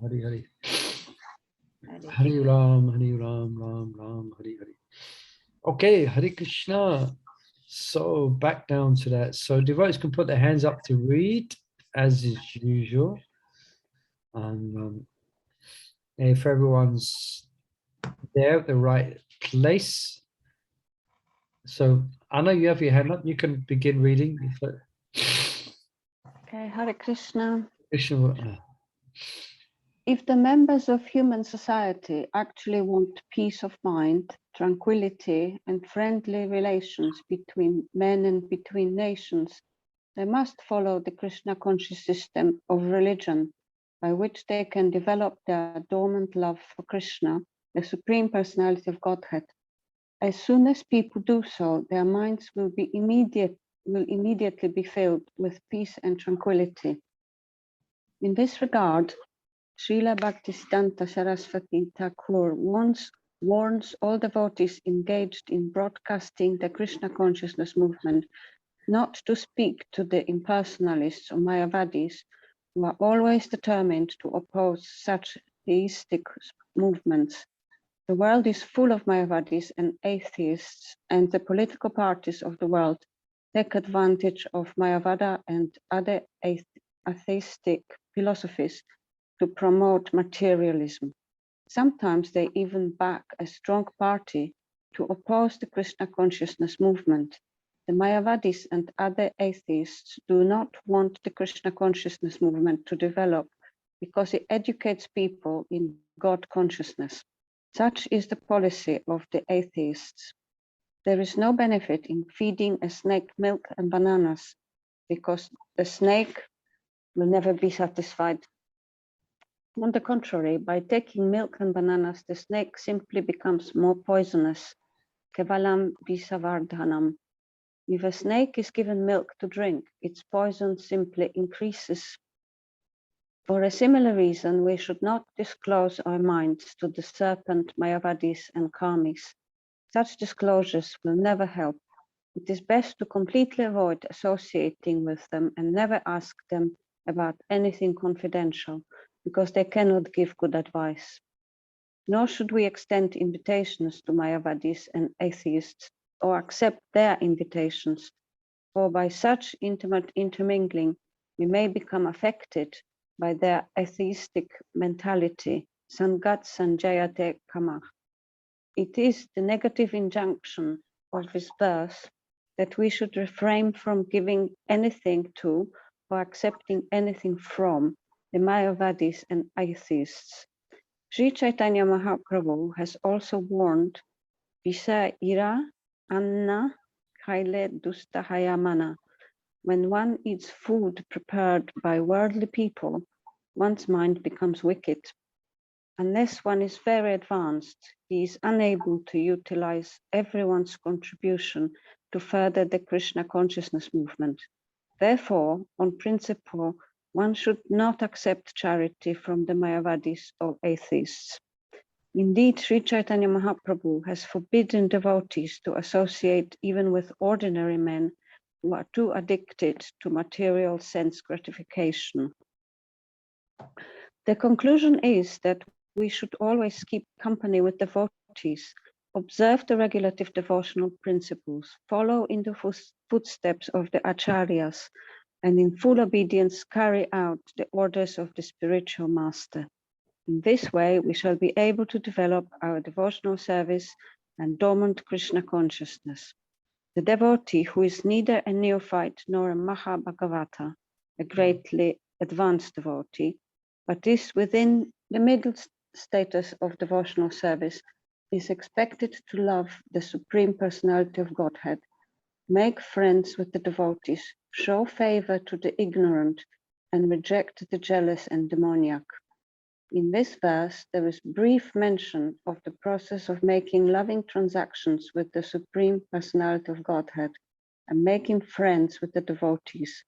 Hari Hari. Hari Ram, Hari Ram, Ram Ram, Hari Hari. Okay, Hari Krishna. So back down to that. So devotees can put their hands up to read as is usual. And if everyone's there at the right place. So Anna, you have your hand up. You can begin reading. Okay, Hare Krishna. Krishna. If the members of human society actually want peace of mind, tranquility, and friendly relations between men and between nations, they must follow the Krishna conscious system of religion, by which they can develop their dormant love for Krishna, the Supreme Personality of Godhead. As soon as people do so, their minds will immediately be filled with peace and tranquility. In this regard, Srila Bhaktisiddhanta Saraswati Thakur warns all devotees engaged in broadcasting the Krishna consciousness movement not to speak to the impersonalists or Mayavadis who are always determined to oppose such theistic movements. The world is full of Mayavadis and atheists, and the political parties of the world take advantage of Mayavada and other atheistic philosophies to promote materialism. Sometimes they even back a strong party to oppose the Krishna consciousness movement. The Mayavadis and other atheists do not want the Krishna consciousness movement to develop because it educates people in God consciousness. Such is the policy of the atheists. There is no benefit in feeding a snake milk and bananas because the snake will never be satisfied. On the contrary, by taking milk and bananas, the snake simply becomes more poisonous. Kevalam visavardhanam. If a snake is given milk to drink, its poison simply increases. For a similar reason, we should not disclose our minds to the serpent, Mayavadis, and Karmis. Such disclosures will never help. It is best to completely avoid associating with them and never ask them about anything confidential, because they cannot give good advice. Nor should we extend invitations to Mayavadis and atheists or accept their invitations, for by such intimate intermingling, we may become affected by their atheistic mentality, sangat sanjayate kamah. It is the negative injunction of this verse that we should refrain from giving anything to or accepting anything from the Mayavadis and atheists. Sri Chaitanya Mahaprabhu has also warned, Visa ira anna khaile dustahayamana. When one eats food prepared by worldly people, one's mind becomes wicked. Unless one is very advanced, he is unable to utilize everyone's contribution to further the Krishna consciousness movement. Therefore, on principle, one should not accept charity from the Mayavadis or atheists. Indeed, Sri Chaitanya Mahaprabhu has forbidden devotees to associate even with ordinary men who are too addicted to material sense gratification. The conclusion is that we should always keep company with devotees, observe the regulative devotional principles, follow in the footsteps of the acharyas, and in full obedience carry out the orders of the spiritual master. In this way, we shall be able to develop our devotional service and dormant Krishna consciousness. The devotee who is neither a neophyte nor a Mahabhagavata, a greatly advanced devotee, but is within the middle status of devotional service, is expected to love the Supreme Personality of Godhead, make friends with the devotees, show favor to the ignorant, and reject the jealous and demoniac. In this verse, there is brief mention of the process of making loving transactions with the Supreme Personality of Godhead and making friends with the devotees.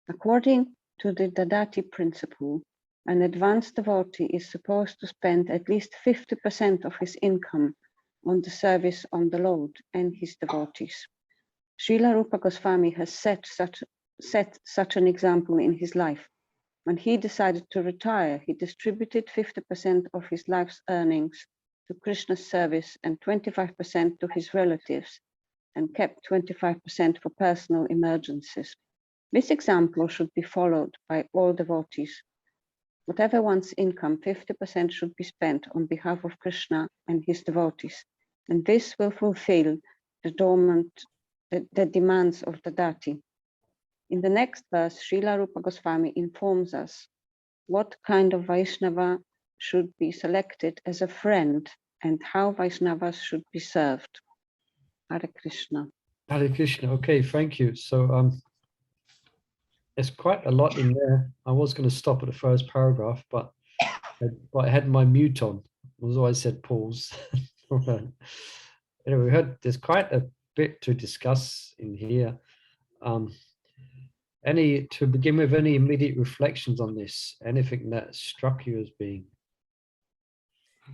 According to the dadati principle, an advanced devotee is supposed to spend at least 50% of his income on the service on the Lord and his devotees. Srila Rupa Goswami has set such an example in his life. When he decided to retire, he distributed 50% of his life's earnings to Krishna's service and 25% to his relatives, and kept 25% for personal emergencies. This example should be followed by all devotees. Whatever one's income, 50% should be spent on behalf of Krishna and his devotees, and this will fulfill the demands of the dadati. In the next verse, Srila Rupa Goswami informs us what kind of Vaishnava should be selected as a friend and how Vaishnavas should be served. Hare Krishna. Hare Krishna. Okay, thank you. So there's quite a lot in there. I was going to stop at the first paragraph, but I had my mute on. Although I said pause. Anyway, we heard there's quite a bit to discuss in here. To begin with, any immediate reflections on this? Anything that struck you as being?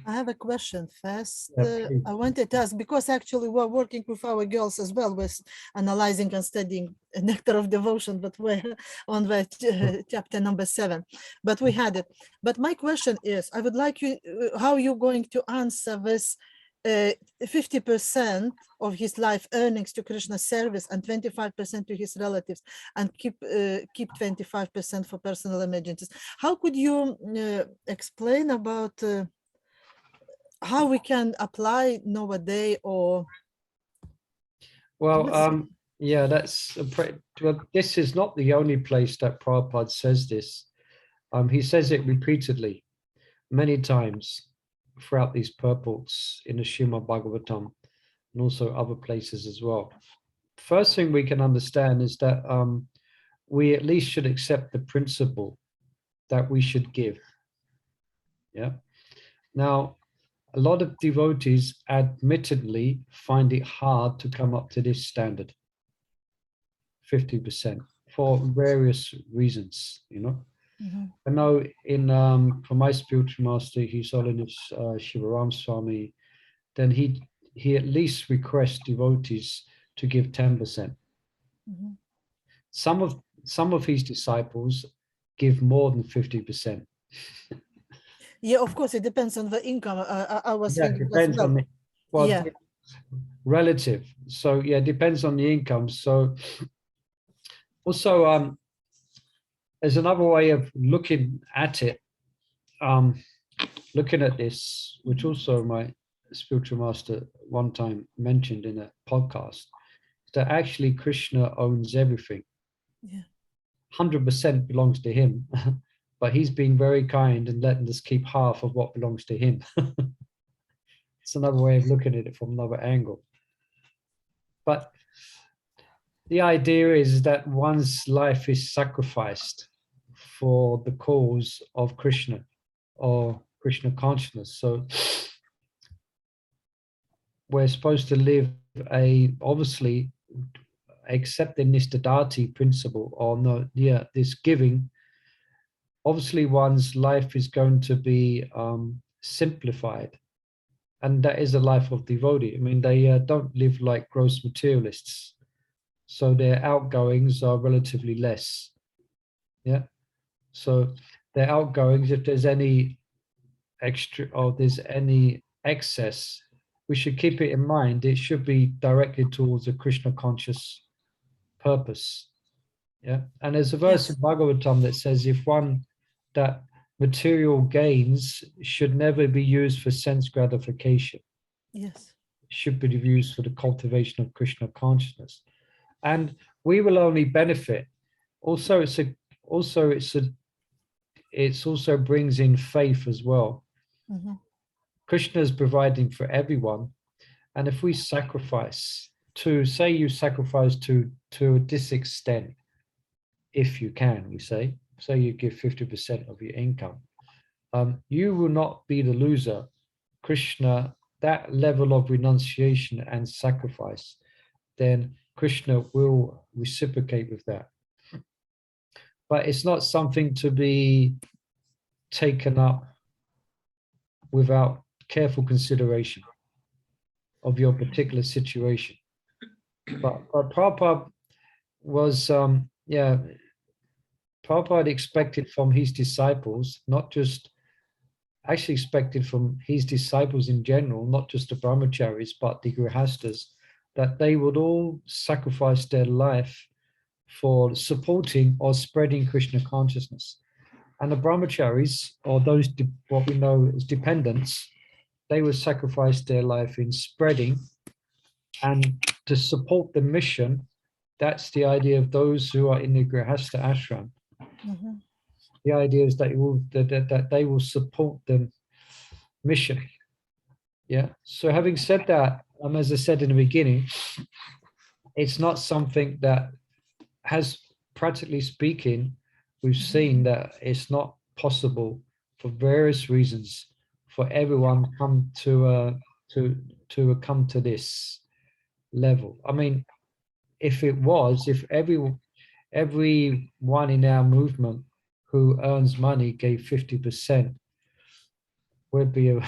I have a question first. Yeah, I wanted to ask, because actually we're working with our girls as well with analyzing and studying Nectar of Devotion, but we're on the chapter number 7, but we had it. But my question is, I would like you, how you're going to answer this 50% of his life earnings to Krishna service and 25% to his relatives, and keep 25% for personal emergencies. How could you explain about how we can apply nowadays? Or well, yeah, well, this is not the only place that Prabhupada says this. He says it repeatedly, many times throughout these purports in the Srimad Bhagavatam and also other places as well. First thing we can understand is that we at least should accept the principle that we should give. Yeah. Now, a lot of devotees admittedly find it hard to come up to this standard, 50%, for various reasons, you know. I know for my spiritual master, His Holiness Shivaram Swami, then he at least requests devotees to give 10%. Some of his disciples give more than 50%. yeah, of course, it depends on the income. I was thinking depends on the, well, yeah, relative. So yeah, depends on the income. So also there's another way of looking at it, looking at this, which also my spiritual master one time mentioned in a podcast, that actually Krishna owns everything. Yeah. 100% belongs to him, but he's being very kind and letting us keep half of what belongs to him. It's another way of looking at it from another angle. But the idea is that one's life is sacrificed for the cause of Krishna or Krishna consciousness. So we're supposed to live obviously accepting this dadati principle, or no, yeah, this giving. Obviously one's life is going to be simplified, and that is the life of devotee. I mean, they don't live like gross materialists, so their outgoings are relatively less. Yeah, so their outgoings, if there's any extra or there's any excess, we should keep it in mind. It should be directed towards a Krishna conscious purpose. Yeah, and there's a verse in Bhagavatam that says that material gains should never be used for sense gratification. Yes, it should be used for the cultivation of Krishna consciousness, and we will only benefit. Also, it also brings in faith as well. Krishna is providing for everyone, and if we sacrifice to, say you sacrifice to this extent, if you can, we say you give 50% of your income, you will not be the loser. Krishna, that level of renunciation and sacrifice, then Krishna will reciprocate with that. But it's not something to be taken up without careful consideration of your particular situation. But Prabhupada was, Prabhupada expected from his disciples, not just actually expected from his disciples in general, not just the brahmacharis, but the grihastas, that they would all sacrifice their life for supporting or spreading Krishna consciousness. And the brahmacharis, or those what we know as dependents, they would sacrifice their life in spreading and to support the mission. That's the idea of those who are in the grihasta ashram. Mm-hmm. The idea is that they will support the mission. Yeah. So having said that, as I said in the beginning, it's not something that has, practically speaking, we've seen that it's not possible for various reasons for everyone come to come to this level. I mean, if it was, if everyone in our movement who earns money gave 50%, we'd be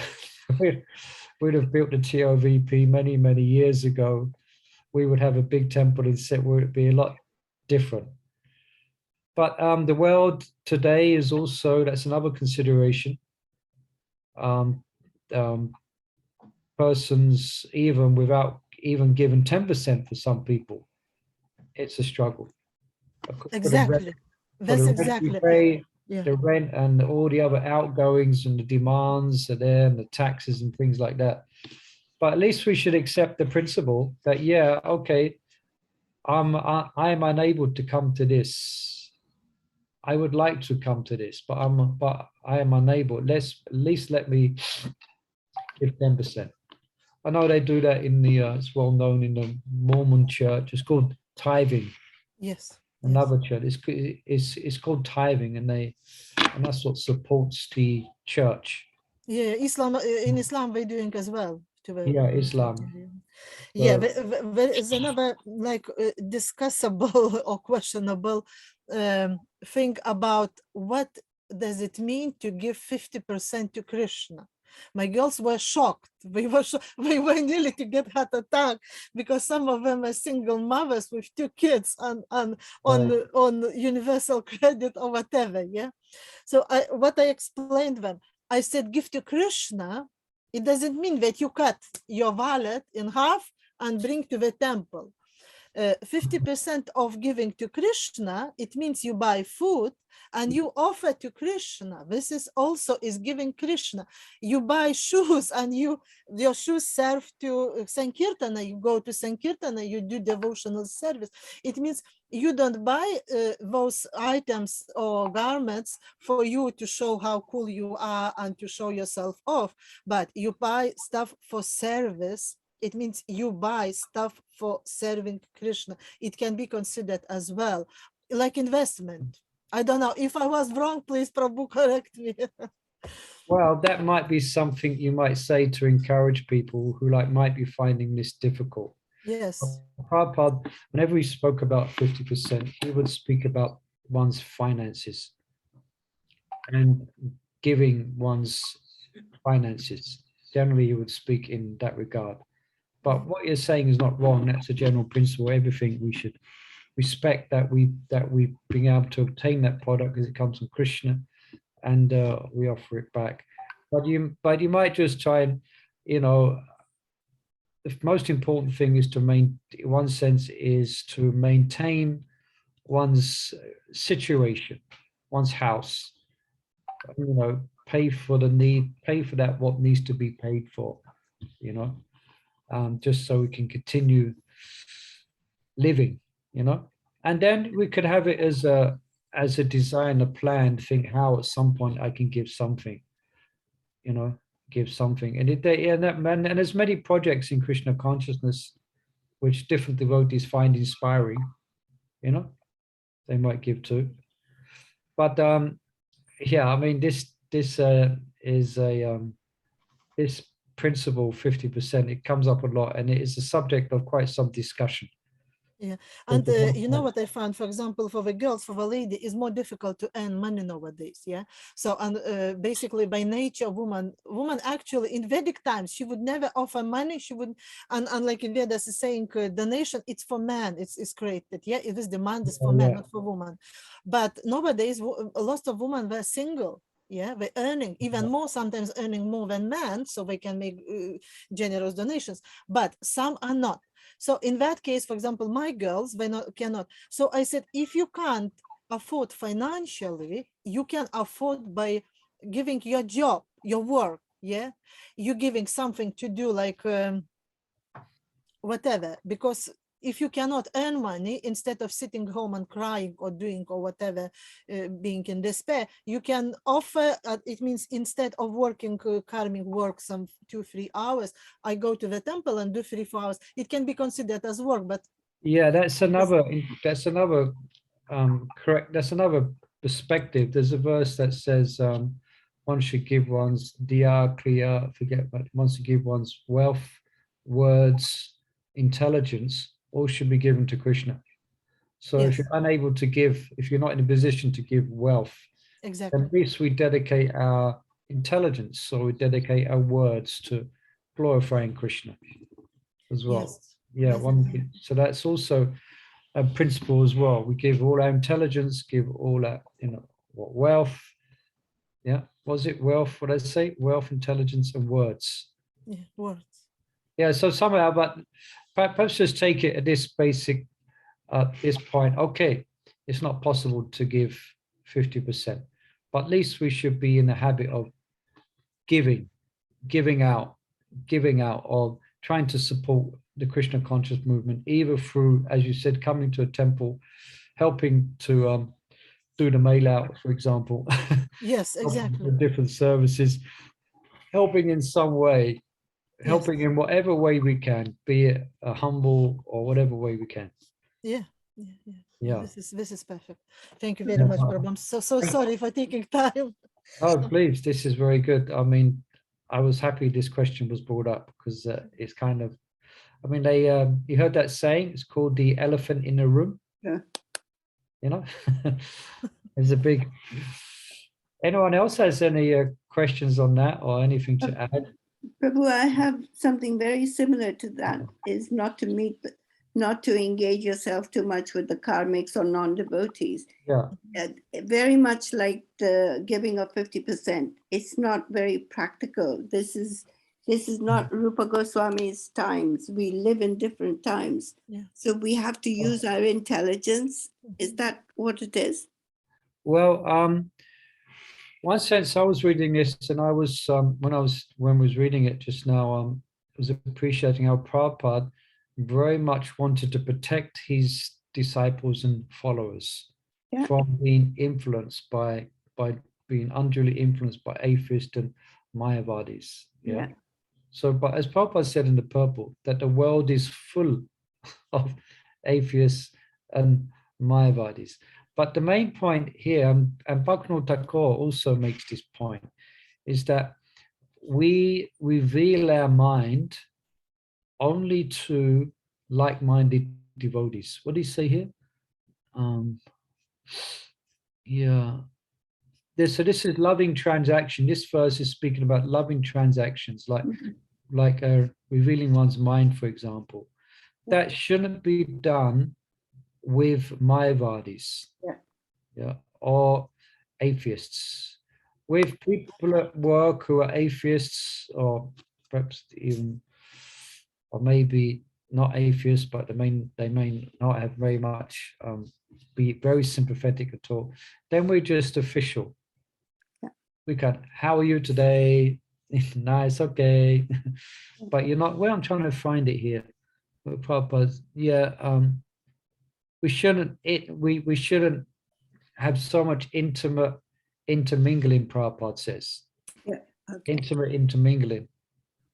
we'd have built the TOVP many years ago. We would have a big temple in Sit where it'd be a lot different. But the world today is also, that's another consideration. Persons, even without even giving 10% for some people, it's a struggle. Exactly. That's exactly. The rent and all the other outgoings and the demands are there and the taxes and things like that. But at least we should accept the principle that, yeah, okay, I'm unable to come to this. I would like to come to this, but I am unable. At least let me give 10%. I know they do that in the it's well known in the Mormon church. It's called tithing. Yes. Another church. It's called tithing, and that's what supports the church. Yeah, Islam, in Islam we're doing as well. Yeah, Islam. Yeah, there is another like discussable or questionable thing about what does it mean to give 50% to Krishna. My girls were shocked. We were nearly to get heart attack because some of them are single mothers with 2 kids on universal credit or whatever. Yeah. So what I explained them, I said, give to Krishna. It doesn't mean that you cut your wallet in half and bring to the temple. 50% of giving to Krishna, it means you buy food and you offer to Krishna. This is also is giving Krishna. You buy shoes and your shoes serve to Sankirtana. You go to Sankirtana, you do devotional service. It means you don't buy those items or garments for you to show how cool you are and to show yourself off, but you buy stuff for service. It means you buy stuff for serving Krishna. It can be considered as well, like investment. I don't know. If I was wrong, please, Prabhu, correct me. Well, that might be something you might say to encourage people who might be finding this difficult. Yes. Prabhupada, whenever he spoke about 50%, he would speak about one's finances and giving one's finances. Generally, he would speak in that regard. But what you're saying is not wrong. That's a general principle. Everything we should respect that we being able to obtain that product as it comes from Krishna, and we offer it back. But you might just try and, the most important thing is to maintain one's situation, one's house. Pay for that what needs to be paid for. Just so we can continue living, and then we could have it as a design, a plan, think how at some point I can give something, give something. And and there's many projects in Krishna consciousness which different devotees find inspiring, they might give to. But yeah, I mean, this is this principle 50%, it comes up a lot, and it is a subject of quite some discussion. Yeah, and you know what I found, for example, for the girls, for the lady, is more difficult to earn money nowadays. Yeah, so and basically by nature, woman actually in Vedic times she would never offer money. She would, and unlike in Vedas is saying donation, it's for man. It's created. Yeah, it is demand is for man, Yeah. not for woman. But nowadays, a lot of women were single. Yeah, they're earning even more, sometimes earning more than men, so they can make generous donations. But some are not. So in that case, for example, my girls, they cannot. So I said, if you can't afford financially, you can afford by giving your job, your work. Yeah, you're giving something to do, like whatever, because if you cannot earn money, instead of sitting home and crying or doing or whatever, being in despair, you can offer, it means instead of working karmic work some 2-3 hours, I go to the temple and do 3-4 hours. It can be considered as work, but Yeah, that's another correct, that's another perspective. There's a verse that says one should give one's diya, kriya, forget, but one should give one's wealth, words, intelligence, all should be given to Krishna. So if yes, you're unable to give, if you're not in a position to give wealth, exactly. at least we dedicate our intelligence, so we dedicate our words to glorifying Krishna as well. Yes, Yeah, yes, so that's also a principle as well. We give all our intelligence, give all our, wealth. Yeah, was it wealth? What did I say? Wealth, intelligence, and words. yeah, words. Yeah, so somehow, but perhaps just take it at this basic, this point. Okay, it's not possible to give 50%, but at least we should be in the habit of giving out, or trying to support the Krishna conscious movement, either through, as you said, coming to a temple, helping to do the mail out, for example, Yes, exactly. the different services, helping in some way, helping Yes. in whatever way we can, be it humble or whatever way we can. Yeah. Yeah, yeah. Yeah. This is perfect. Thank you very much, Prabhu. I'm so sorry for taking time. Oh, please, this is very good. I mean, I was happy this question was brought up because it's kind of, I mean, they you heard that saying, it's called the elephant in the room. Yeah. You know, there's a big. Anyone else has any questions on that or anything to add? Prabhu, I have something very similar to that, is not to engage yourself too much with the karmics or non-devotees. Yeah. Very much like the giving of 50%. It's not very practical. This is not Rupa Goswami's times. We live in different times. Yeah. So we have to use our intelligence. Is that what it is? Well, one sense I was reading this, and I was when I was reading it just now, was appreciating how Prabhupada very much wanted to protect his disciples and followers from being influenced by being unduly influenced by atheists and Mayavadis. Yeah. So, but as Prabhupada said in the purport, that the world is full of atheists and Mayavadis. But the main point here, and Bhaktivinoda Thakur also makes this point, is that we reveal our mind only to like-minded devotees. What do you say here? Yeah. So this is loving transaction. This verse is speaking about loving transactions, like revealing one's mind, for example. That shouldn't be done with Mayavadis. Yeah, or atheists. With people at work who are atheists, or perhaps even, or maybe not atheists, but they may not have very much be very sympathetic at all. Then we're just official. We can, how are you today? Nice, okay. But you're not. Well, I'm trying to find it here. Prabhupada, yeah. We shouldn't. We shouldn't have so much intimate intermingling, Prabhupada says. Yeah. Okay. Intimate intermingling,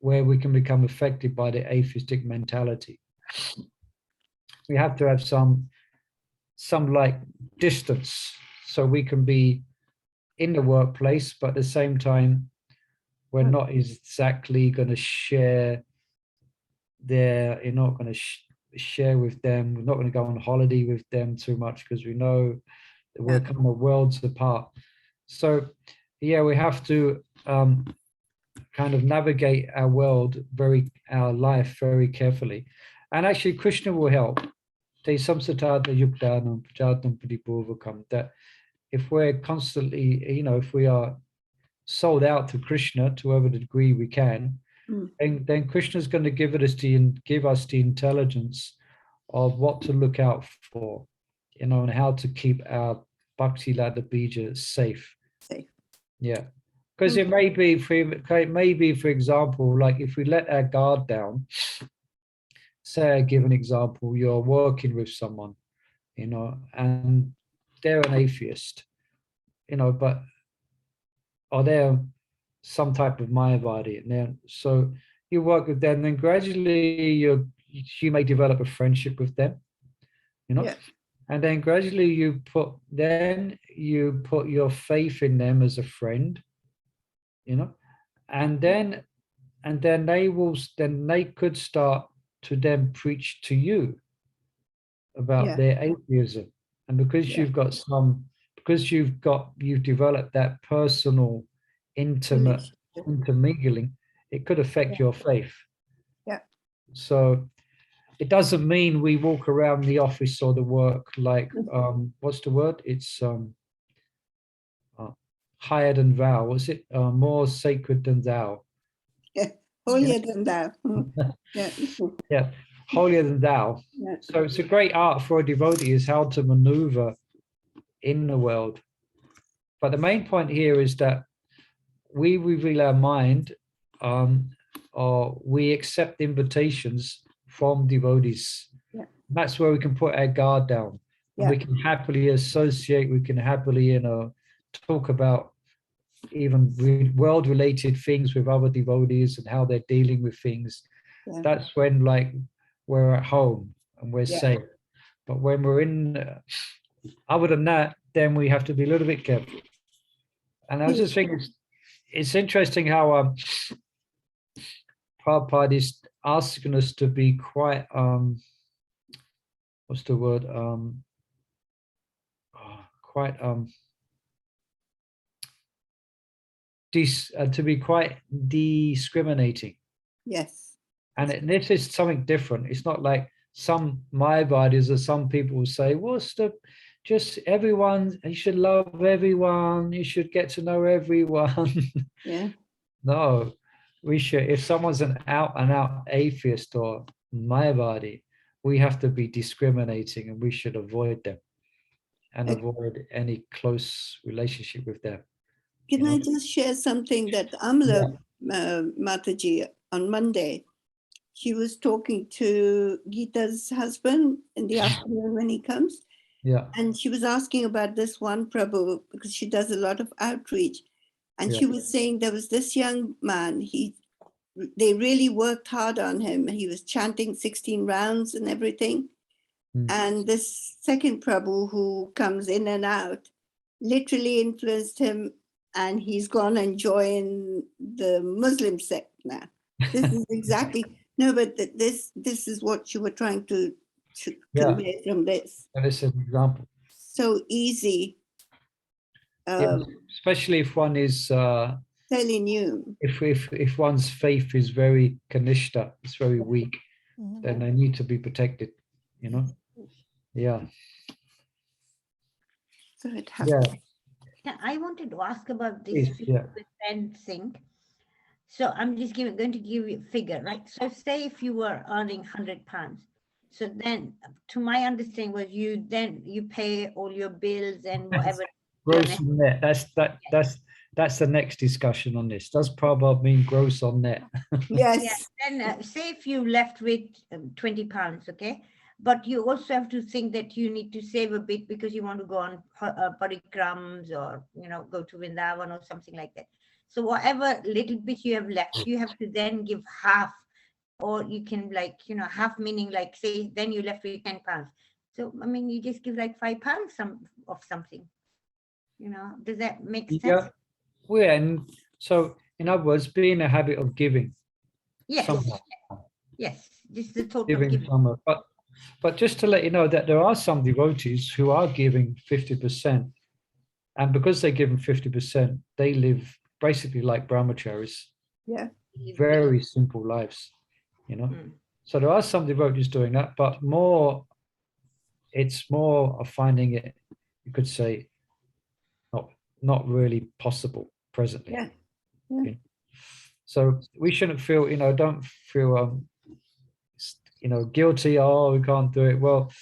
where we can become affected by the atheistic mentality. We have to have some like distance, so we can be in the workplace, but at the same time, we're not exactly going to share you're not going to share with them. We're not going to go on holiday with them too much because we know that we're kind of worlds apart. So yeah, we have to kind of navigate our world, our life very carefully. And actually Krishna will help. That if we're constantly, if we are sold out to Krishna to whatever degree we can, then Krishna's going to give us the intelligence of what to look out for, and how to keep our bhakti ladder bija safe. Yeah, because it may be, for example, like if we let our guard down. Say I give an example, you're working with someone, and they're an atheist, but they're some type of Mayavadi, and then so you work with them, then gradually you may develop a friendship with them, and then gradually you put your faith in them as a friend, and then they could start to then preach to you about their atheism. And because you've developed that personal, intimate intermingling, it could affect your faith. So it doesn't mean we walk around the office or the work like what's the word? It's higher than thou. Was it more sacred than thou? Holier than thou. Yeah, holier than thou. So it's a great art for a devotee is how to maneuver in the world. But the main point here is that we reveal our mind, or we accept invitations from devotees. That's where we can put our guard down. We can happily associate, we can happily talk about even world-related things with other devotees and how they're dealing with things. That's when we're at home and we're safe. But when we're in other than that, then we have to be a little bit careful. And I was just thinking, it's interesting how Prabhupada is asking us to be quite what's the word, quite to be quite discriminating. And this is something different. It's not like some Mayavadis or some people will say, just everyone, you should love everyone, you should get to know everyone. No, we should, if someone's an out and out atheist or Mayavadi, we have to be discriminating and we should avoid them and avoid any close relationship with them. Can I just share something that Amla Mataji on Monday, she was talking to Geeta's husband in the afternoon when he comes. And she was asking about this one Prabhu because she does a lot of outreach. And she was saying there was this young man, they really worked hard on him. He was chanting 16 rounds and everything. And this second Prabhu who comes in and out literally influenced him, and he's gone and joined the Muslim sect now. This is exactly, no, but this is what you were trying to convey from this. And this is an example. So easy. Especially if one is fairly new. If one's faith is very kanishta, it's very weak, then they need to be protected, So it happens. I wanted to ask about this 50% thing. So I'm just going to give you a figure, right? So say if you were earning £100, so then, to my understanding, was you pay all your bills and whatever. Gross on net. That's the next discussion on this. Does Prabhupada mean gross on net? Yes. Then say if you left with £20, okay? But you also have to think that you need to save a bit because you want to go on parikrams or, go to Vrindavan or something like that. So whatever little bit you have left, you have to then give half, or you can half meaning say, then you left with £10. So, I mean, you just give £5 of something, does that make sense? Yeah. Well, and so in other words, be in a habit of giving. Yes. Somehow. Yes. Just the thought Giving of giving. somehow. But just to let you know that there are some devotees who are giving 50%. And because they give them 50%, they live basically like brahmacharis. Yeah. Very simple lives, you know. Mm. So there are some devotees doing that, but it's more of finding it, you could say, not really possible presently. Yeah. Okay. So we shouldn't feel, don't feel, guilty. Oh, we can't do it. Well,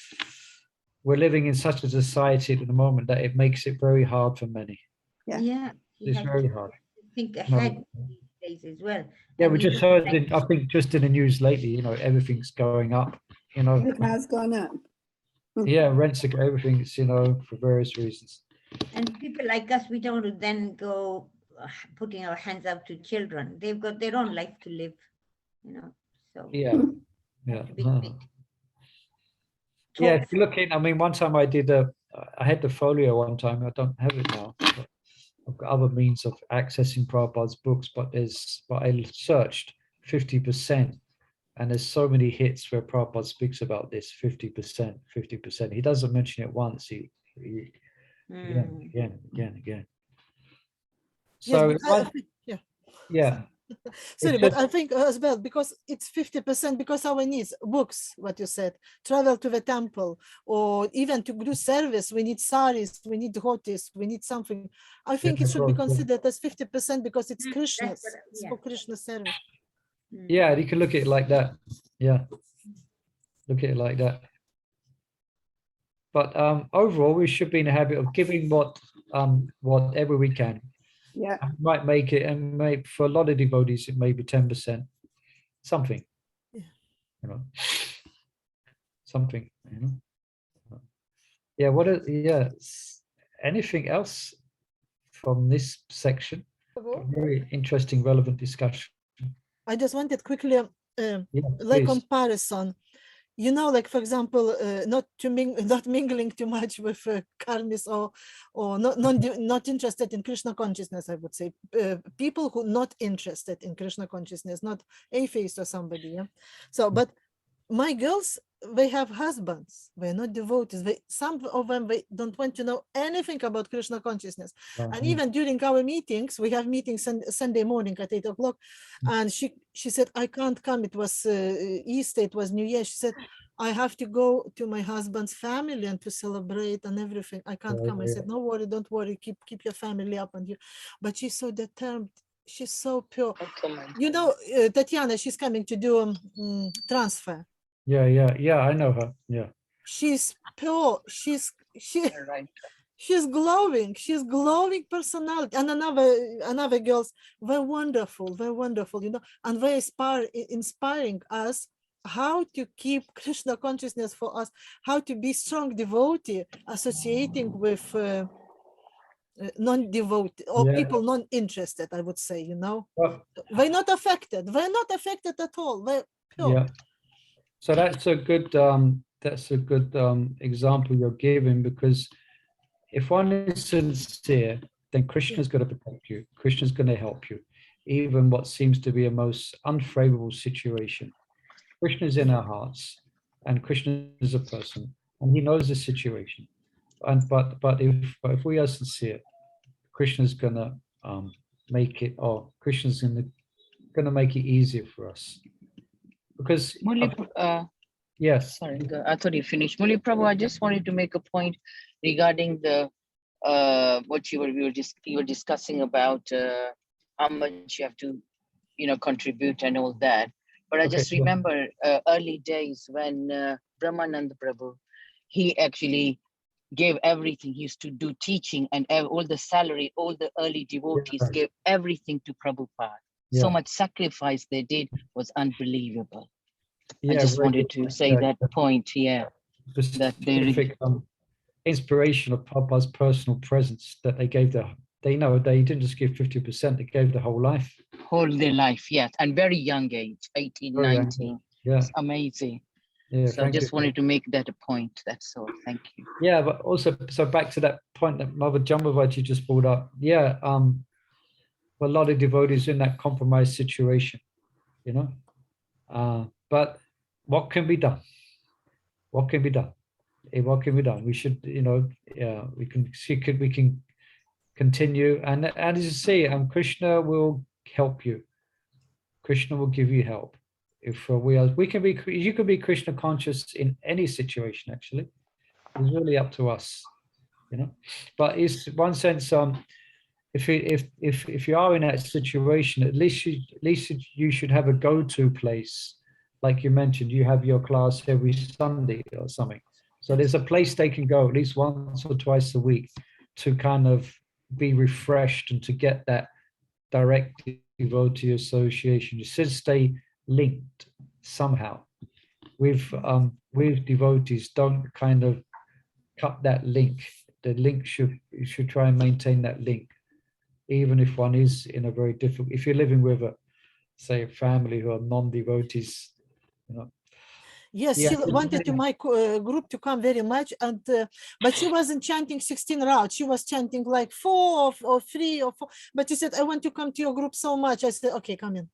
we're living in such a society at the moment that it makes it very hard for many. Yeah. Yeah. You It's have very to hard. think No. ahead these days as well. Yeah, And we just even heard, like- I think just in the news lately, everything's going up, It has gone up. yeah, rents, everything's, for various reasons. And people like us, we don't then go putting our hands out to children. They've got their own life to live, so Yeah, we yeah. have to be a bit Yeah, if thoughtful. you look in, one time I had the folio one time, I don't have it now. But I've got other means of accessing Prabhupada's books, but I searched 50%, and there's so many hits where Prabhupada speaks about this 50%, 50%. He doesn't mention it once, Mm. again. Yes, So, but I think, yeah. yeah. Sorry, It's but just- I think as well, because it's 50%, because our needs, books, what you said, travel to the temple, or even to do service, we need saris, we need devotees, we need something. I think it should be of course, yeah. considered as 50% because it's Mm, that's Krishna's, what it's yeah. for Krishna service. Mm. Yeah, you can look at it like that. Yeah, look at it like that. But overall, we should be in the habit of giving whatever we can. Yeah. And we might make it, and for a lot of devotees, it may be 10%, something. Yeah. Something. Yeah. Anything else from this section? Very interesting, relevant discussion. I just wanted quickly, Yeah, like please. comparison, like for example, not mingling too much with karmis, or not interested in Krishna consciousness. I would say people who not interested in Krishna consciousness, not atheist or somebody. Yeah. So, but my girls, they have husbands. They're not devotees. Some of them, they don't want to know anything about Krishna consciousness. And even during our meetings, we have meetings Sunday morning at 8 o'clock. And she said, I can't come. It was Easter, it was New Year. She said, I have to go to my husband's family and to celebrate and everything. I can't come. I said, no worry, don't worry. Keep your family up. But she's so determined. She's so pure. Tatiana, she's coming to do transfer. Yeah, I know her. Yeah. She's pure. She's glowing. She's glowing personality. And another girls, they're wonderful, and they're inspiring us how to keep Krishna consciousness for us, how to be strong devotee, associating with non-devotee or people non-interested, I would say, Well, they're not affected. They're not affected at all. They're pure. yeah. So that's a good example you're giving, because if one is sincere, then Krishna's going to protect you. Krishna's going to help you, even what seems to be a most unfavorable situation. Krishna's in our hearts, and Krishna is a person, and he knows the situation. But if we are sincere, Krishna's going to make it. Oh, Krishna's going to make it easier for us. Because yes. Sorry, I thought you finished. Murli Prabhu, I just wanted to make a point regarding the what you were discussing about how much you have to contribute and all that. But I just remember early days when Brahmananda Prabhu, he actually gave everything. He used to do teaching, and all the salary, all the early devotees gave everything to Prabhupada. Yeah. So much sacrifice they did was unbelievable. Yeah, I just wanted good. to say that point, that they really inspiration of Prabhupada's personal presence, that they gave they didn't just give 50%, they gave the whole life. Whole their life, yes, and very young age, 18, Very 19. young. Yeah. It's amazing. Yeah, so I just wanted to make that a point. That's all. Thank you. Yeah, but also, so back to that point that Mother Jambavati just brought up. Yeah, a lot of devotees in that compromised situation, but what can be done? What can be done? What can be done? We should, you know, yeah, we can continue. And as you say, Krishna will help you. Krishna will give you help. If we can be, you can be Krishna conscious in any situation. Actually, it's really up to us, you know. But it's one sense, if you are in that situation, at least you should have a go-to place, like you mentioned. You have your class every Sunday or something, so there's a place they can go at least once or twice a week to kind of be refreshed and to get that direct devotee association. You should stay linked somehow with devotees. Don't kind of cut that link. The link you should try and maintain that link, even if one is in a very difficult, if you're living with say a family who are non-devotees, you know. Yes, Yeah. she wanted to my group to come very much, and but she wasn't chanting 16 rounds. She was chanting like 4 or 3 or 4. But she said, "I want to come to your group so much." I said, "Okay, come in."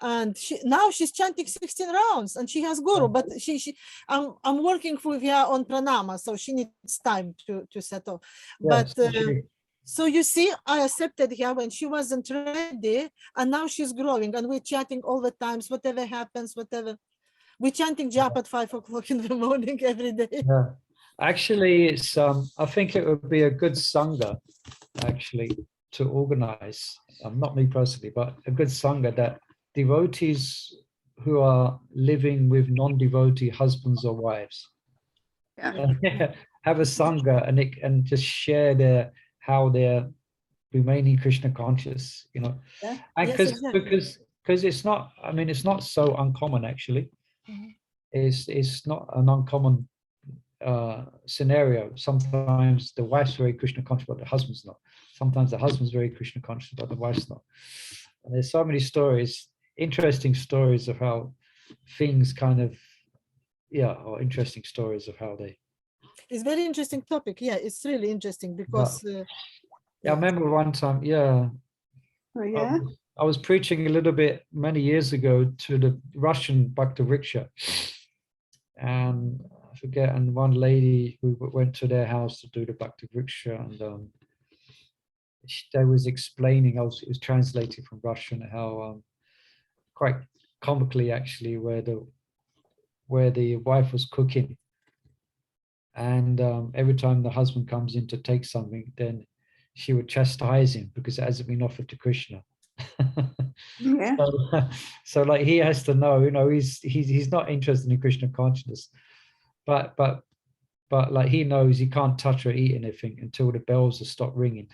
And now she's chanting 16 rounds, and she has guru. But I'm working with her on pranama, so she needs time to settle. But so you see, I accepted her when she wasn't ready, and now she's growing, and we're chatting all the times. Whatever happens, whatever. We're chanting japa at 5 o'clock in the morning every day. Yeah. Actually, it's I think it would be a good sangha actually to organize. Not me personally, but a good sangha that devotees who are living with non-devotee husbands or wives have a sangha and just share how they're remaining Krishna conscious, you know. Yeah. And Yes, exactly. because it's not, I mean, it's not so uncommon actually. It's not an uncommon scenario. Sometimes the wife's very Krishna conscious, but the husband's not. Sometimes the husband's very Krishna conscious, but the wife's not. And there's so many stories, interesting stories of how things kind of, or interesting stories of how they. It's very interesting topic. Yeah, it's really interesting because. I remember one time, Oh, yeah. I was preaching a little bit many years ago to the Russian Bhakti Riksha, and I forget, and one lady who went to their house to do the Bhakti Riksha, and they was explaining, it was translated from Russian, how quite comically actually, where the wife was cooking, and every time the husband comes in to take something, then she would chastise him because it hasn't been offered to Krishna. Yeah. So like he has to know, you know, he's not interested in Krishna consciousness, but like he knows he can't touch or eat anything until the bells have stopped ringing.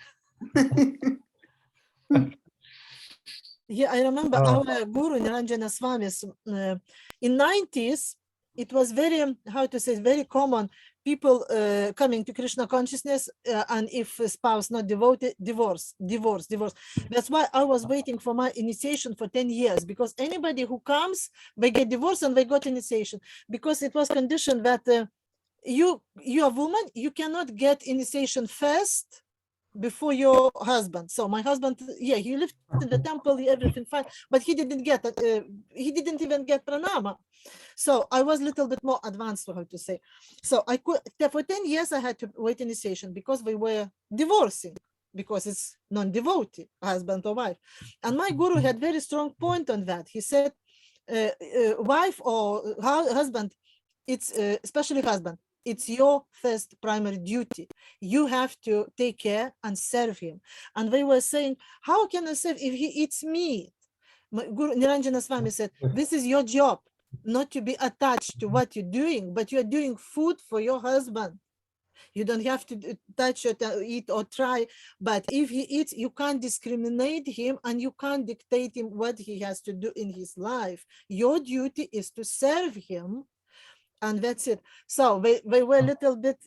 Yeah, I remember our guru Niranjana Swami's in 90s. It was very, how to say, very common. People coming to Krishna consciousness, and if a spouse not devoted, divorce. That's why I was waiting for my initiation for 10 years, because anybody who comes, they get divorced and they got initiation, because it was conditioned that you are a woman, you cannot get initiation first before your husband. So my husband, he lived in the temple, everything fine, but he didn't get he didn't even get pranama. So I was a little bit more advanced, for how to say. So I could, for 10 years I had to wait initiation because we were divorcing, because it's non-devotee, husband or wife. And my guru had very strong point on that. He said, wife or husband, it's especially husband, it's your first primary duty. You have to take care and serve him. And they were saying, how can I serve if he eats meat? Guru Niranjana Swami said, this is your job, not to be attached to what you're doing, but you're doing food for your husband. You don't have to touch it, eat or try, but if he eats, you can't discriminate him and you can't dictate him what he has to do in his life. Your duty is to serve him. And that's it. So they were a little bit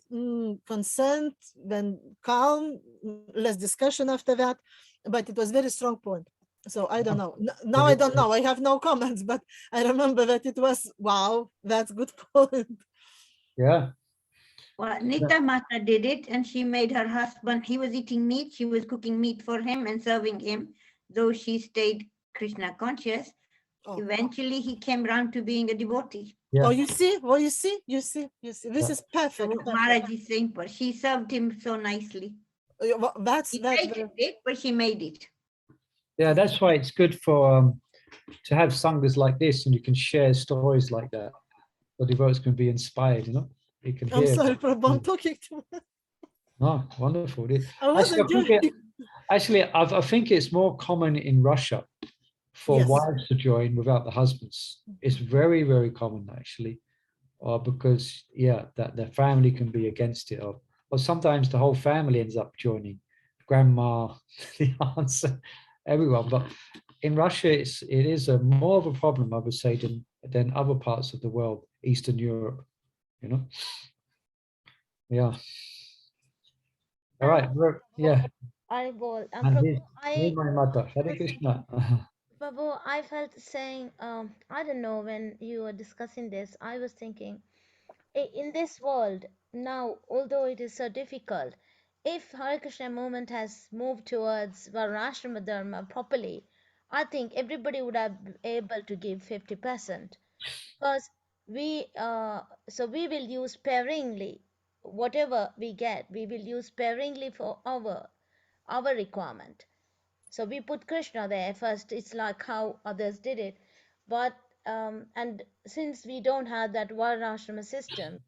concerned, then calm, less discussion after that, but it was very strong point. So I don't know. Now I don't know. I have no comments, but I remember that it was, wow, that's good point. Yeah. Well, Nita Mata did it, and she made her husband, he was eating meat, she was cooking meat for him and serving him, though she stayed Krishna conscious. Oh. Eventually, he came round to being a devotee. Yeah. Oh, you see? Well, you see? This Yeah. is perfect. What perfect. Maharaj is saying, but she served him so nicely. That's He very, hated it, but she made it. Yeah, that's why it's good for to have sanghas like this, and you can share stories like that. The devotees can be inspired, you know. You can I'm hear. sorry, Prabhu, I'm talking to Oh, wonderful. I wasn't joking. I think it's more common in Russia for Yes. wives to join without the husbands. It's very, very common actually, because that their family can be against it, or sometimes the whole family ends up joining, grandma, the aunts, everyone. But in Russia, it is a more of a problem, I would say, than other parts of the world, Eastern Europe, you know. Yeah. All right. Yeah. And here's my mother. Hare Krishna. Prabhu, I felt saying, I don't know, when you were discussing this, I was thinking, in this world now, although it is so difficult, if Hare Krishna movement has moved towards Varnashrama Dharma properly, I think everybody would have been able to give 50%, because we will use sparingly whatever we get. We will use sparingly for our requirement. So we put Krishna there first. It's like how others did it, but and since we don't have that Varnashrama system,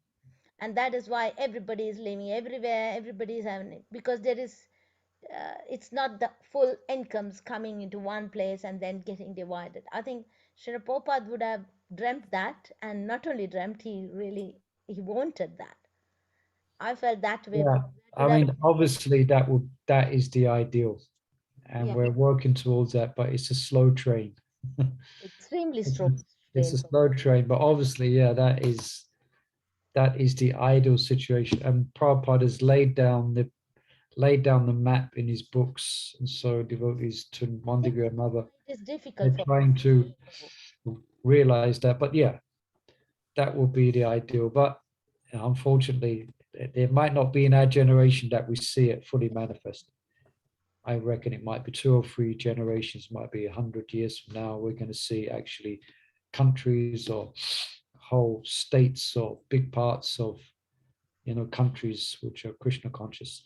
and that is why everybody is living everywhere, everybody is having it, because there is it's not the full incomes coming into one place and then getting divided. I think Srila Prabhupada would have dreamt that, and not only dreamt, he wanted that. I felt that way. Yeah. I mean, obviously that is the ideal, and Yeah. we're working towards that, but it's a slow train. Extremely It's strong. a slow train, but obviously, yeah, that is the ideal situation. And Prabhupada has laid down the map in his books, and so devotees to one degree or another, It is difficult they're trying to realize that. But yeah, that will be the ideal. But unfortunately, it might not be in our generation that we see it fully manifest. I reckon it might be 2 or 3 generations, might be 100 years from now, we're going to see actually countries or whole states or big parts of, countries which are Krishna conscious.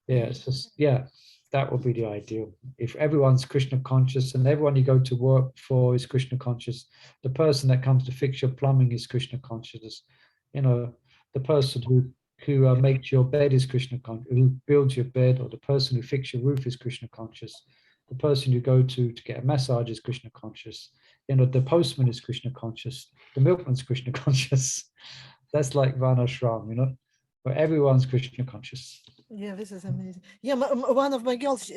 Yeah, it's just, that would be the ideal. If everyone's Krishna conscious and everyone you go to work for is Krishna conscious, the person that comes to fix your plumbing is Krishna conscious, the person who makes your bed is Krishna conscious, who builds your bed, or the person who fixes your roof is Krishna conscious, the person you go to get a massage is Krishna conscious, the postman is Krishna conscious, the milkman's Krishna conscious. That's like Varnashram, where everyone's Krishna conscious. Yeah, this is amazing. Yeah, one of my girls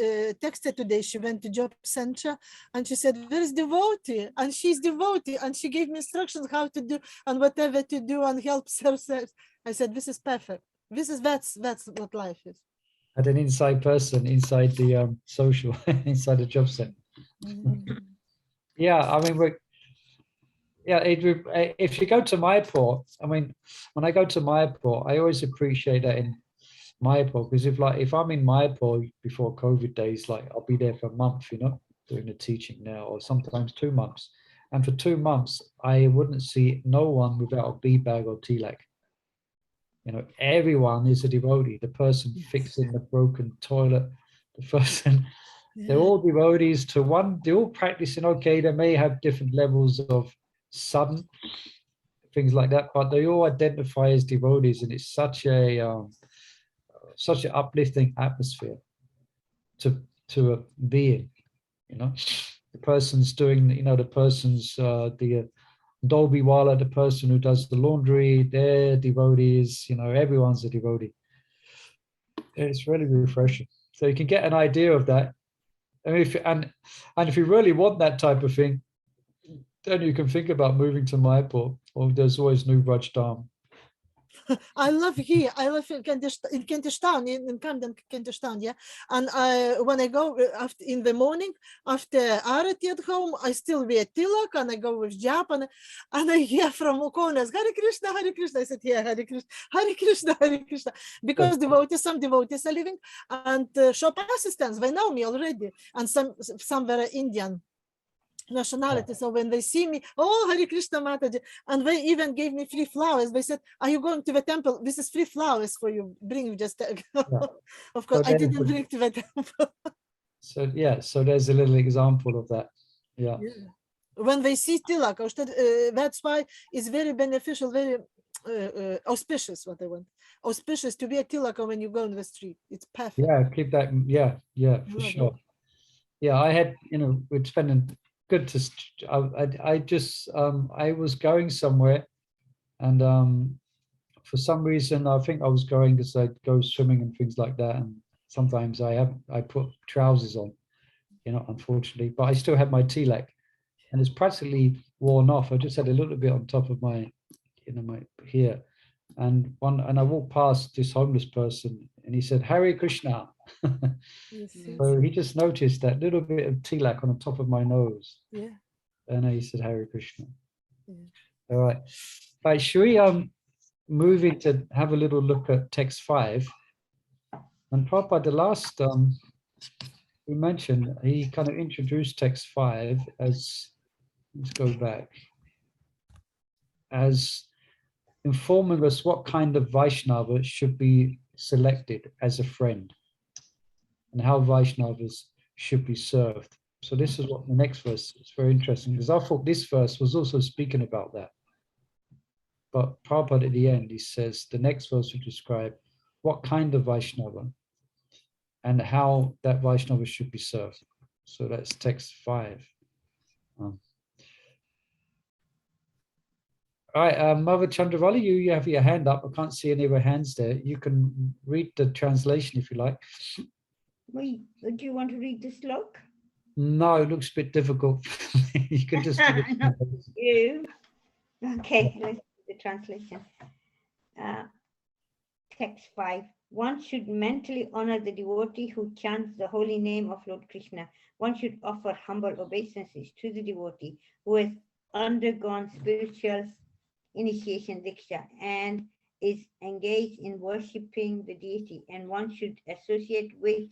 texted today. She went to job center and she said, "Where is devotee?" And she's devotee, and she gave me instructions how to do and whatever to do and helps herself. I said, "This is perfect. That's what life is." And an inside person inside the social, inside the job center. Yeah, I mean, if you go to Mayapur, I mean, when I go to Mayapur, I always appreciate that in Mayapur, because if I'm in Mayapur before COVID days, like I'll be there for a month, doing the teaching now, or sometimes 2 months. And for 2 months, I wouldn't see no one without a bee bag or tilak. Everyone is a devotee. The person fixing the broken toilet, the person, they're all devotees to one. They're all practicing. Okay, they may have different levels of sadhana, things like that, but they all identify as devotees, and it's such an uplifting atmosphere to be in. The person's doing, the person's the Dolby Wala, the person who does the laundry, they're devotees, everyone's a devotee. It's really refreshing. So you can get an idea of that. And if you really want that type of thing, then you can think about moving to Mayapur, or there's always New Rajdam. I love here. I love in Kentish Town, in Camden, Kentish Town. Yeah, and when I go in the morning after Arati at home, I still wear tilak and I go with jap and I hear from corners, Hare Krishna, Hare Krishna. I said, yeah, Hare Krishna, Hare Krishna, Hare Krishna, because some devotees are living, and shop assistants, they know me already, and some were Indian. nationality. So when they see me, oh, Hare Krishna Mataji, and they even gave me free flowers. They said, are you going to the temple? This is free flowers for you. Bring just, of course, I didn't bring to the temple. So yeah, so there's a little example of that. Yeah. When they see tilak, that's why it's very beneficial, very auspicious, what I want. Auspicious to be a tilaka when you go on the street. It's perfect. Yeah, keep that. Yeah, for sure. Yeah, I had, we'd spend good to. I was going somewhere, and for some reason I think I was going because I'd go swimming and things like that, and sometimes I put trousers on, unfortunately, but I still had my tilak, and it's practically worn off. I just had a little bit on top of my, my here, and I walked past this homeless person, and he said, Hare Krishna. So he just noticed that little bit of tilak on the top of my nose. Yeah. And he said, Hare Krishna. Yeah. All right. Right, should we move into have a little look at text 5? And Prabhupada, the last we mentioned, he kind of introduced text 5 as, let's go back, as informing us what kind of Vaishnava should be selected as a friend, and how Vaishnavas should be served. So this is what the next verse is very interesting, because I thought this verse was also speaking about that. But Prabhupada at the end, he says the next verse will describe what kind of Vaishnava and how that Vaishnava should be served. So that's text 5. All right, Mother Chandravali, you have your hand up. I can't see any of your hands there. You can read the translation if you like. Wait, do you want to read the slok? No, it looks a bit difficult. You can just read it. Not you. Okay, let's do the translation. Text 5. One should mentally honor the devotee who chants the holy name of Lord Krishna. One should offer humble obeisances to the devotee who has undergone spiritual initiation diksha and is engaged in worshipping the deity. And one should associate with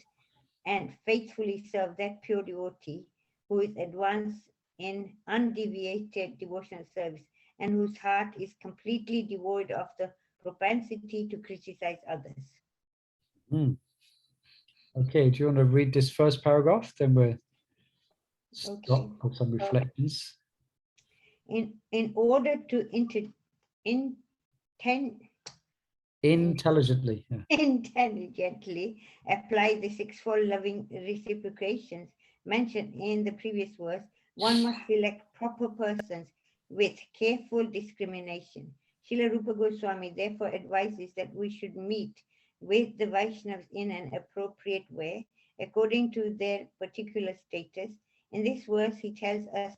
and faithfully serve that pure devotee who is advanced in undeviated devotional service and whose heart is completely devoid of the propensity to criticize others. Okay, do you want to read this first paragraph? Then we'll stop for some reflections. In order to Intelligently. Yeah. Intelligently apply the sixfold loving reciprocations mentioned in the previous verse, one must select proper persons with careful discrimination. Srila Rupa Goswami therefore advises that we should meet with the Vaishnavas in an appropriate way according to their particular status. In this verse, he tells us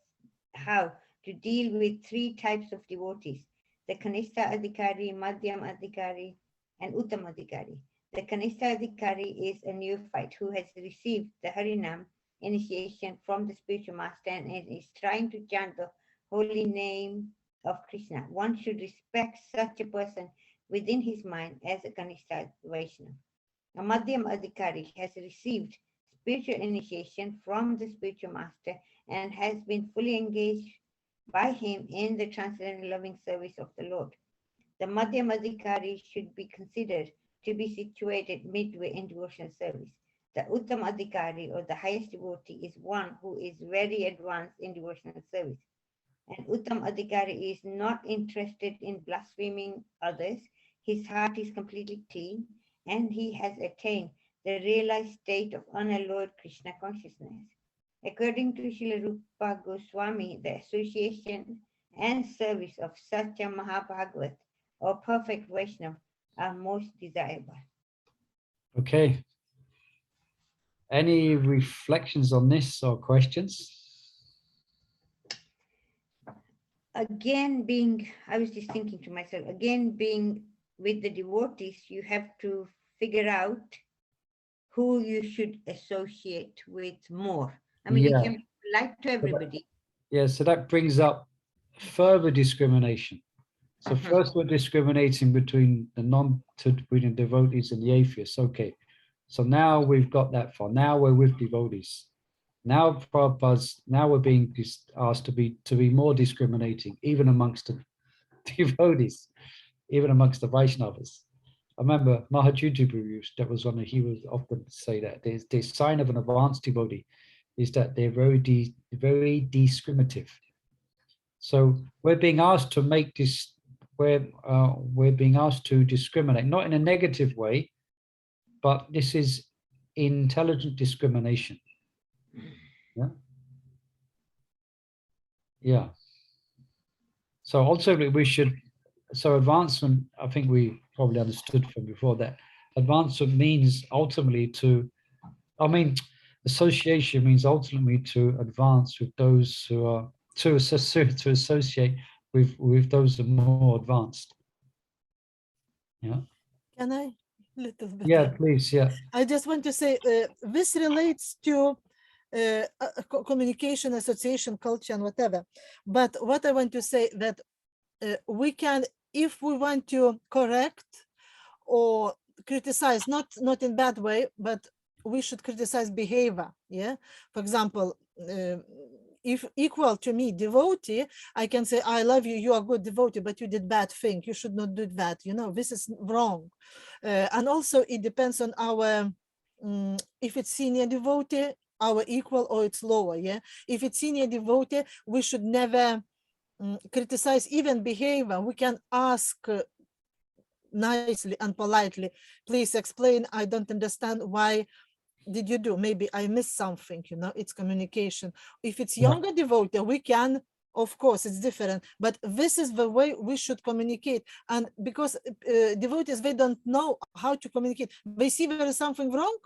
how to deal with 3 types of devotees: the Kanistha Adhikari, Madhyam Adhikari, and Uttam Adhikari. The Kanistha Adhikari is a neophyte who has received the Harinam initiation from the spiritual master and is trying to chant the holy name of Krishna. One should respect such a person within his mind as a Kanistha Vaishnava. A Madhyam Adhikari has received spiritual initiation from the spiritual master and has been fully engaged by him in the transcendental loving service of the Lord. The Madhyam Adhikari should be considered to be situated midway in devotional service. The Uttam Adhikari, or the highest devotee, is one who is very advanced in devotional service. And Uttam Adhikari is not interested in blaspheming others. His heart is completely clean, and he has attained the realized state of unalloyed Krishna consciousness. According to Srila Rupa Goswami, the association and service of such a Mahabhagavat or perfect Vaishnava are most desirable. Okay. Any reflections on this or questions? Again, I was just thinking to myself, again, being with the devotees, you have to figure out who you should associate with more. I mean, you can be polite to everybody. Yeah, so that brings up further discrimination. So first we're discriminating between between devotees and the atheists. Okay, so now we've got that far. Now we're with devotees. Now Prabhupada's, now we're being asked to be more discriminating, even amongst the devotees, even amongst the Vaishnavas. I remember Mahajuju that was on, he would often say that the sign of an advanced devotee is that they're very discriminative. So we're being asked to make this, we're being asked to discriminate, not in a negative way, but this is intelligent discrimination. Yeah. Yeah. So ultimately we should, so advancement, I think we probably understood from before that advancement means ultimately to, I mean, association means ultimately to advance with those who are, to associate with those who are more advanced. Yeah. Can I? Little bit. Yeah, please. Yeah. I just want to say this relates to communication, association, culture, and whatever. But what I want to say that we can, if we want to correct or criticize, not in bad way, but we should criticize behavior. Yeah. For example, if equal to me devotee, I can say, I love you, you are good devotee, but you did bad thing, you should not do that, you know, this is wrong. And also it depends on our if it's senior devotee, our equal, or it's lower. Yeah, if it's senior devotee, we should never criticize even behavior. We can ask nicely and politely, please explain, I don't understand, why did you do, maybe I missed something, you know, it's communication. If it's younger devotee, we can, of course it's different, but this is the way we should communicate. And because devotees, they don't know how to communicate, they see there is something wrong,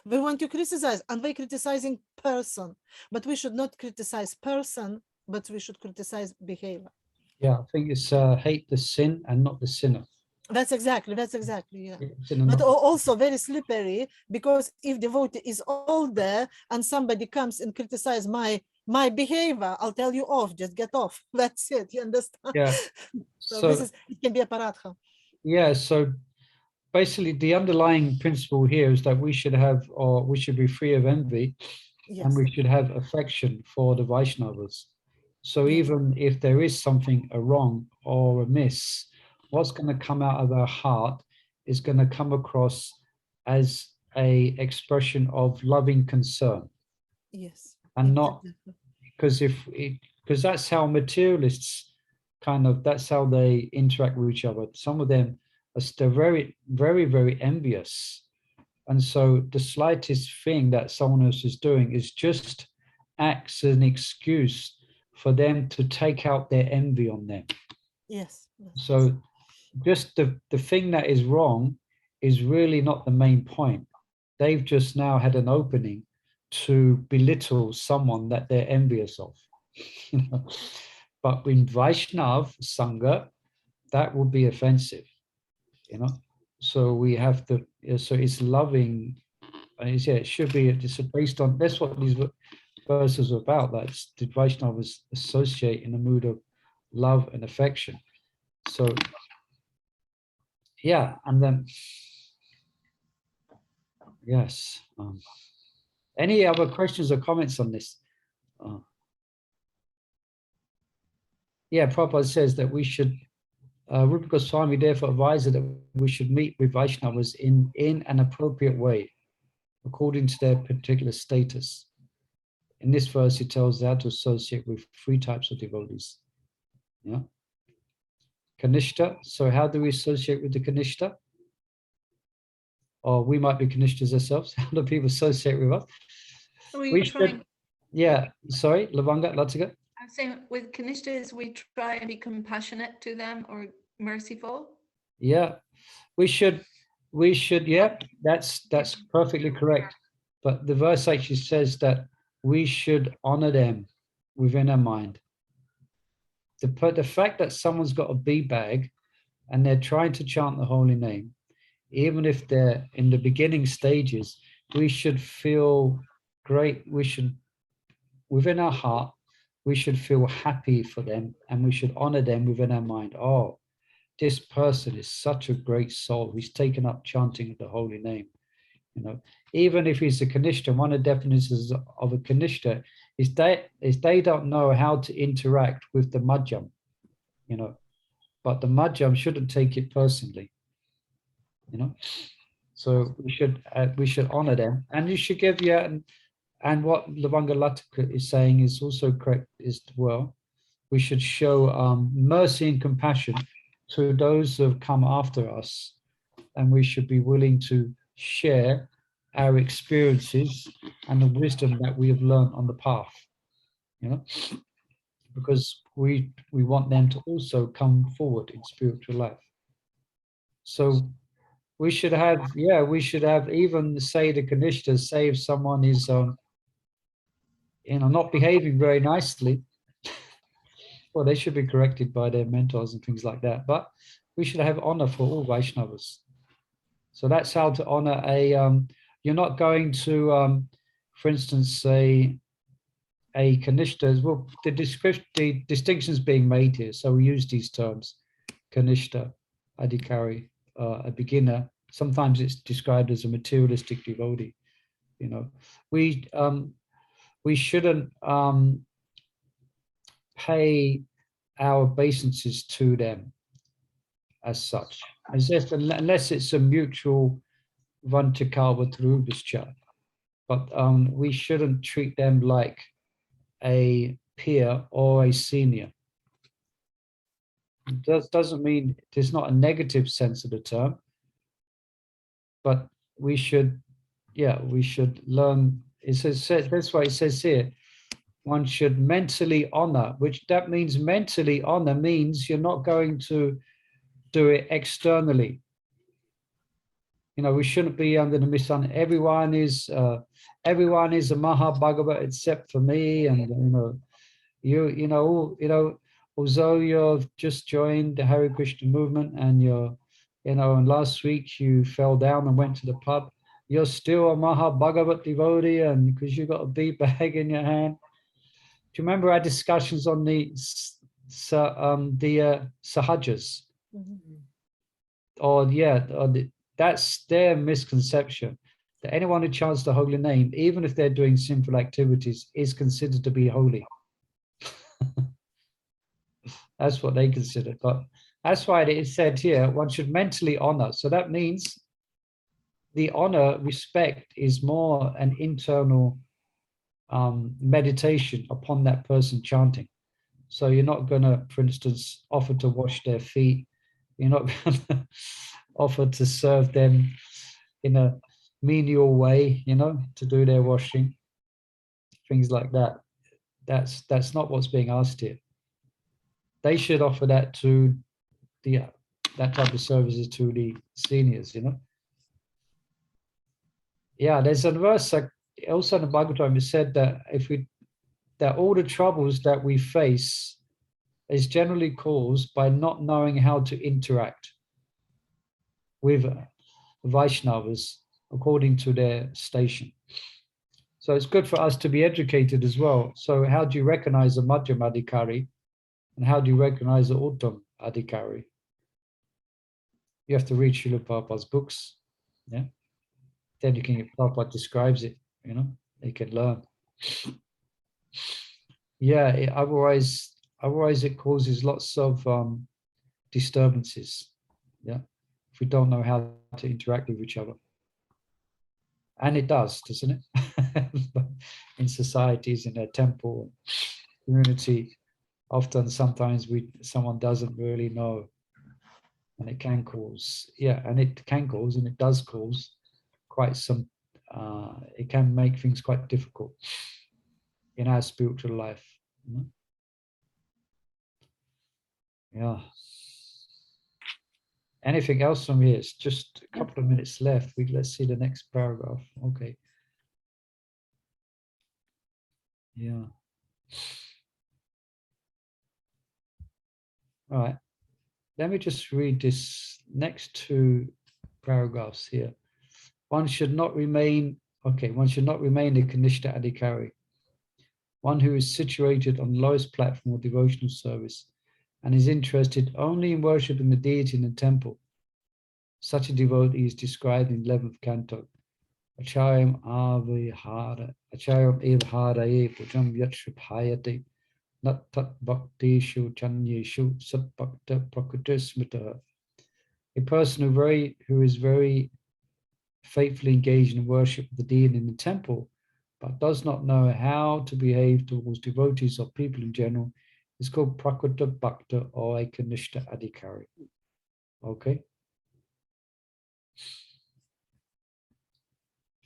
they want to criticize, and they criticizing person, but we should not criticize person, but we should criticize behavior. Yeah, I think it's hate the sin and not the sinner. That's exactly, yeah. Sinner, But not also very slippery, because if devotee is older and somebody comes and criticize my behavior, I'll tell you off, just get off. That's it, you understand? yeah. So So this is, it can be a paratha. yeah, so basically the underlying principle here is that we should have, or we should be free of envy, Yes. and we should have affection for the Vaishnavas. So Yes. even if there is something wrong or amiss, what's going to come out of our heart is going to come across as a expression of loving concern. Yes. And not because because that's how materialists kind of, that's how they interact with each other. Some of them are still very, very, very envious. And so the slightest thing that someone else is doing is just acts as an excuse for them to take out their envy on them. Yes. So just the thing that is wrong is really not the main point. They've just now had an opening to belittle someone that they're envious of. You know? But in Vaishnav Sangha, that would be offensive, you know. So we have to, so it's loving, yeah, it should be just based on, that's what these verses are about, that the Vaishnavas associate in a mood of love and affection. So yeah, and then yes, any other questions or comments on this? Yeah, Prabhupada says that we should, Rupa Goswami therefore advises that we should meet with Vaishnavas in an appropriate way, according to their particular status. In this verse, he tells us how to associate with 3 types of devotees. Yeah. Kanishta. So how do we associate with the Kanishta? Or we might be Kanishtas ourselves. How do people associate with us? We should, yeah, sorry, Lavanga, Latika. I'm saying with Kanishtas, we try and be compassionate to them or merciful. Yeah, we should, yeah, that's perfectly correct. But the verse actually says that we should honor them within our mind. The fact that someone's got a bee bag and they're trying to chant the holy name, even if they're in the beginning stages, we should feel great. We should, within our heart, we should feel happy for them, and we should honor them within our mind. Oh, this person is such a great soul. He's taken up chanting the holy name. You know, even if he's a Kanishta, one of the definitions of a Kanishta is they don't know how to interact with the Madhyam, you know, but the Madhyam shouldn't take it personally, you know. So we should honor them, and you should give and what Lavanga Lataka is saying is also correct as well. We should show mercy and compassion to those who have come after us, and we should be willing to share our experiences and the wisdom that we have learned on the path, you know, because we want them to also come forward in spiritual life. So we should have, even say the Kanishtas, say if someone is, not behaving very nicely, well, they should be corrected by their mentors and things like that. But we should have honor for all Vaishnavas. So that's how to honor you're not going to, for instance, say a Kanishta, well, the distinctions being made here. So we use these terms, Kanishta, Adhikari, a beginner. Sometimes it's described as a materialistic devotee. You know, we shouldn't pay our obeisances to them as such, unless it's a mutual vantakalvatrubhischa. But we shouldn't treat them like a peer or a senior. It doesn't mean there's not a negative sense of the term, but we should learn. It says, that's why it says here, one should mentally honor, which that means mentally honor means you're not going to do it externally. You know, we shouldn't be under the misunderstanding everyone is a Maha Bhagavat except for me, and although you've just joined the Hare Krishna movement and and last week you fell down and went to the pub, you're still a Maha Bhagavat devotee, and because you've got a bead bag in your hand. Do you remember our discussions on the sahajas? Mm-hmm. That's their misconception, that anyone who chants the holy name, even if they're doing sinful activities, is considered to be holy. That's what they consider. But that's why it is said here, one should mentally honor. So that means the honor, respect is more an internal meditation upon that person chanting. So you're not going to, for instance, offer to wash their feet. You're not going to offer to serve them in a menial way, to do their washing, things like that. That's not what's being asked here. They should offer that to that type of services to the seniors, Yeah, there's a verse also in the Bhagavatam, it said that that all the troubles that we face is generally caused by not knowing how to interact with Vaishnavas according to their station. So it's good for us to be educated as well. So how do you recognize a Madhyam Adhikari and how do you recognize an Uttam Adhikari? You have to read Srila Prabhupada's books. Yeah. Then you can, Prabhupada describes it, they can learn. Yeah, otherwise it causes lots of disturbances. Yeah, if we don't know how to interact with each other. And it does, doesn't it? In societies, in a temple, community, often sometimes someone doesn't really know. And it can cause, and it does cause quite some, it can make things quite difficult in our spiritual life. Yeah. Anything else from here? It's just a couple of minutes left. Let's see the next paragraph. Okay. Yeah. All right. Let me just read this next two paragraphs here. One should not remain a Kanishta Adhikari, one who is situated on the lowest platform of devotional service and is interested only in worshipping the deity in the temple. Such a devotee is described in 11th canto. Acharyam evharaye pujam yatshupayate nat tat bhakteshu chanyeshu sat bhakta prakritismita. A person who is very faithfully engaged in worship of the deity in the temple, but does not know how to behave towards devotees or people in general, is called prakrita bhakta or a kanishta adhikari. Okay.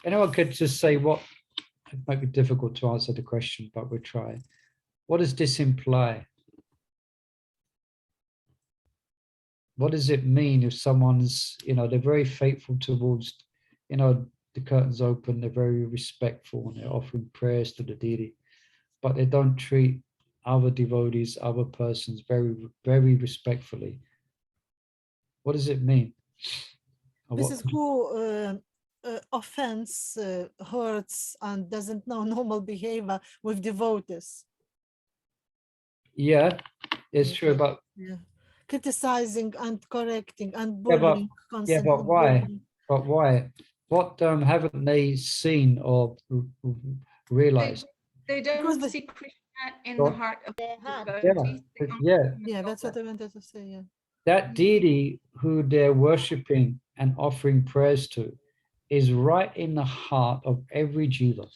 Anyone could just say what, it might be difficult to answer the question, but we'll try. What does this imply? What does it mean if someone's, they're very faithful towards, the curtains open, they're very respectful and they're offering prayers to the deity, but they don't treat other devotees, other persons very, very respectfully? What does it mean? This is who offends, hurts, and doesn't know normal behavior with devotees. Yeah, it's true, but Yeah. Criticizing and correcting and yeah, bullying, constantly but why? bullying. But why? What haven't they seen or realized? They don't Because see Krishna in the heart of Their the heart. devotees. They only Yeah. see him Yeah, in that's what Yoga. I wanted to say. Yeah. That deity who they're worshipping and offering prayers to is right in the heart of every jiva.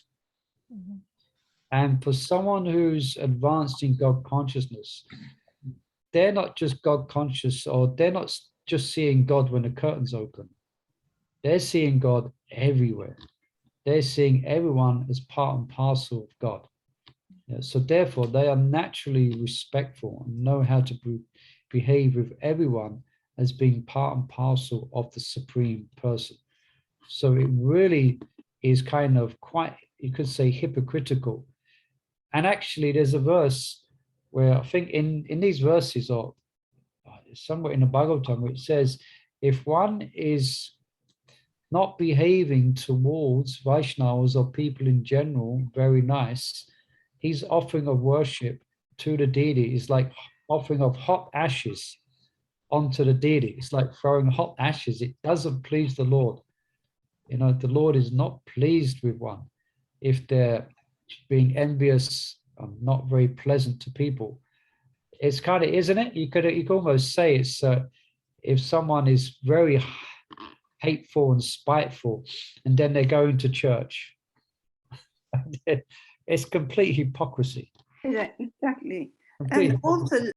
Mhm. And for someone who's advanced in God consciousness, they're not just God conscious, or they're not just seeing God when the curtains open. They're seeing God everywhere. They're seeing everyone as part and parcel of God. Yeah, so therefore, they are naturally respectful and know how to behave with everyone as being part and parcel of the Supreme Person. So it really is kind of quite, you could say, hypocritical. And actually, there's a verse where I think in these verses, or somewhere in the Bhagavatam, where it says, if one is not behaving towards Vaishnavas or people in general very nice, he's offering of worship to the deity. It's like offering of hot ashes onto the deity. It's like throwing hot ashes. It doesn't please the Lord. The Lord is not pleased with one if they're being envious and not very pleasant to people. It's kind of, isn't it? You could almost say it's if someone is very hateful and spiteful, and then they're going to church. It's complete hypocrisy. Yeah, exactly. Complete And also, hypocrisy.